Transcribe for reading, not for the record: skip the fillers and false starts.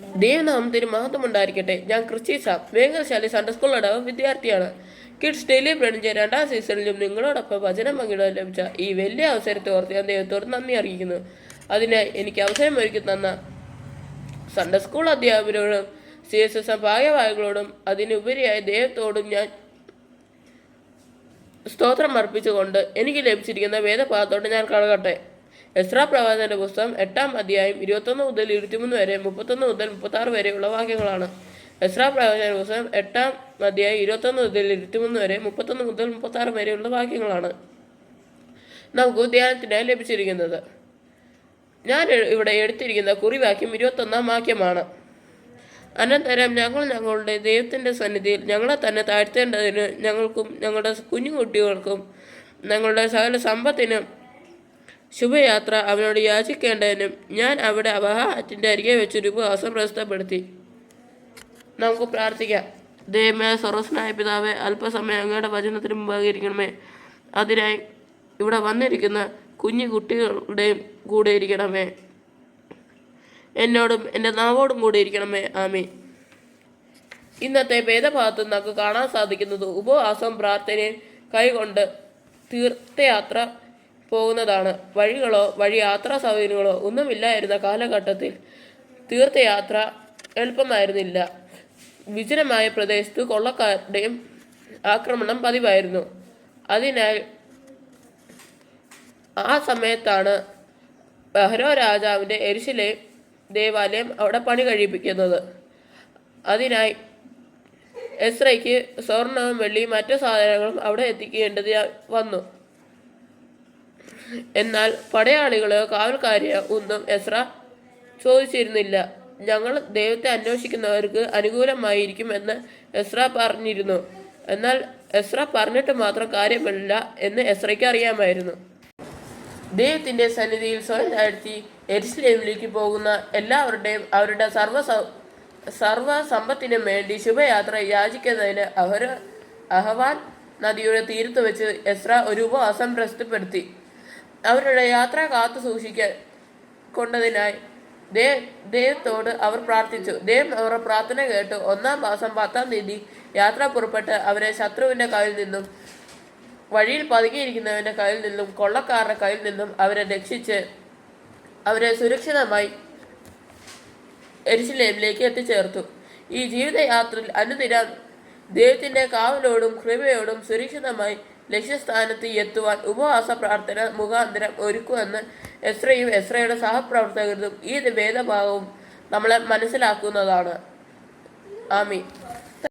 ദൈവനാമത്തിന് മഹത്വമുണ്ടായിരിക്കട്ടെ. ഞാൻ Christy Sam, വേങ്ങശാലി Sunday സ്കൂളുടെ വിദ്യാർത്ഥിയാണ്. കിഡ്സ് ഡെയിലി ബ്രെഡിൻ്റെ 2ാം സീസണിലും നിങ്ങളോടൊപ്പം വചനം പങ്കിടാൻ ലഭിച്ച ഈ വലിയ അവസരത്തെ ഓർത്ത് ഞാൻ ദൈവത്തോട് നന്ദി അറിയിക്കുന്നു. അതിനായി എനിക്ക് അവസരം ഒരുക്കി തന്ന സൺഡേ സ്കൂൾ അധ്യാപകരോടും CSS ഭാഗ്യവാഹികളോടും അതിനുപരിയായി ദൈവത്തോടും ഞാൻ സ്തോത്രം അർപ്പിച്ചുകൊണ്ട് എനിക്ക് ലഭിച്ചിരിക്കുന്ന വേദഭാഗത്തോട് ഞാൻ കടകട്ടെ. എസ്രാ പ്രവാചകന്റെ പുസ്തകം 8ാം അധ്യായം 21 മുതൽ 23 വരെ, 31 മുതൽ 36 വരെയുള്ള വാക്യങ്ങളാണ്. എസ്രാ പ്രവാചകന്റെ പുസ്തകം 8ാം അധ്യായം 21 മുതൽ 23 വരെ, 31 മുതൽ 36 വരെയുള്ള വാക്യങ്ങളാണ് നമുക്ക് ധ്യാനത്തിനായി ലഭിച്ചിരിക്കുന്നത്. ഞാൻ ഇവിടെ എടുത്തിരിക്കുന്ന കുറിവാക്യം 21ാം വാക്യമാണ്. അനന്തരം ഞങ്ങൾ ഞങ്ങളുടെ ദൈവത്തിൻ്റെ സന്നിധിയിൽ ഞങ്ങളെ തന്നെ താഴ്ത്തേണ്ടതിന് ഞങ്ങൾക്കും ഞങ്ങളുടെ കുഞ്ഞുകുട്ടികൾക്കും ഞങ്ങളുടെ സകല സമ്പത്തിനും ശുഭയാത്ര അവനോട് യാചിക്കേണ്ടതിനും ഞാൻ അവിടെ അബഹാറ്റിൻ്റെ അരികെ വെച്ചൊരു ഉപവാസം പ്രസിദ്ധപ്പെടുത്തി. നമുക്ക് പ്രാർത്ഥിക്കാം. ദൈവമേ, സർവ്വസ്നായ പിതാവേ, അല്പസമയം അങ്ങയുടെ വചനത്തിന് മുമ്പാകിരിക്കണമേ. അതിനായി ഇവിടെ വന്നിരിക്കുന്ന കുഞ്ഞു കുട്ടികളുടെയും കൂടെ ഇരിക്കണമേ. എന്നോടും എൻ്റെ നാവോടും കൂടെ ഇരിക്കണമേ. ആമീൻ. ഇന്നത്തെ വേദഭാഗത്ത് നമുക്ക് കാണാൻ സാധിക്കുന്നത് ഉപവാസം പ്രാർത്ഥനയും കൈകൊണ്ട് തീർത്ഥയാത്ര പോകുന്നതാണ്. വഴി യാത്രാ സൗകര്യങ്ങളോ ഒന്നുമില്ലായിരുന്ന കാലഘട്ടത്തിൽ തീർത്ഥയാത്ര എളുപ്പമായിരുന്നില്ല. വിജനമായ പ്രദേശത്ത് കൊള്ളക്കാരുടെയും ആക്രമണം പതിവായിരുന്നു. അതിനാൽ ആ സമയത്താണ് ഫറോ രാജാവിൻ്റെ യെരൂശലേം ദേവാലയം അവിടെ പണി കഴിപ്പിക്കുന്നത്. അതിനായി എസ്രയ്ക്ക് സ്വർണവും വെള്ളിയും മറ്റു സാധനങ്ങളും അവിടെ എത്തിക്കേണ്ടത് വന്നു. എന്നാൽ പടയാളികളോ കാവൽക്കാരെയോ ഒന്നും എസ്ര ചോദിച്ചിരുന്നില്ല. ഞങ്ങൾ ദൈവത്തെ അന്വേഷിക്കുന്നവർക്ക് അനുകൂലമായിരിക്കുമെന്ന് എസ്ര പറഞ്ഞിരുന്നു. എന്നാൽ എസ്ര പറഞ്ഞിട്ട് മാത്രം കാര്യമില്ല എന്ന് എസ്രയ്ക്ക് അറിയാമായിരുന്നു. ദൈവത്തിൻ്റെ സന്നിധിയിൽ സ്വയം താഴ്ത്തി യെരൂശലേമിലേക്ക് പോകുന്ന എല്ലാവരുടെയും അവരുടെ സർവ സമ്പത്തിനും വേണ്ടി ശുഭയാത്ര യാചിക്കുന്നതിന് അഹവാൻ നദിയുടെ തീരത്ത് വെച്ച് എസ്ര ഒരു ഉപവാസം പ്രസിദ്ധപ്പെടുത്തി. അവരുടെ യാത്ര കാത്തു സൂക്ഷിക്കൊണ്ടതിനായി ദൈവത്തോട് അവർ പ്രാർത്ഥിച്ചു. ദൈവം അവരുടെ പ്രാർത്ഥന കേട്ട് 1-ാം മാസം 10-ാം തീയതി യാത്ര പുറപ്പെട്ട് അവരെ ശത്രുവിൻ്റെ കയ്യിൽ നിന്നും വഴിയിൽ പതുങ്ങിയിരിക്കുന്നവൻ്റെ കയ്യിൽ നിന്നും കൊള്ളക്കാരുടെ കയ്യിൽ നിന്നും അവരെ രക്ഷിച്ച് അവരെ സുരക്ഷിതമായി യെരൂശലേമിലേക്ക് എത്തിച്ചേർത്തു. ഈ ജീവിതയാത്രയിൽ അനുദിനം ദൈവത്തിൻ്റെ കാവലോടും കൃപയോടും സുരക്ഷിതമായി ലക്ഷ്യസ്ഥാനത്ത് എത്തുവാൻ ഉപവാസ പ്രാർത്ഥന മുഖാന്തരം ഒരുക്കുമെന്ന് എസ്രയും എസ്രയുടെ സഹപ്രവർത്തകരും ഈ വേദഭാഗവും നമ്മളെ മനസ്സിലാക്കുന്നതാണ്. ആമീൻ.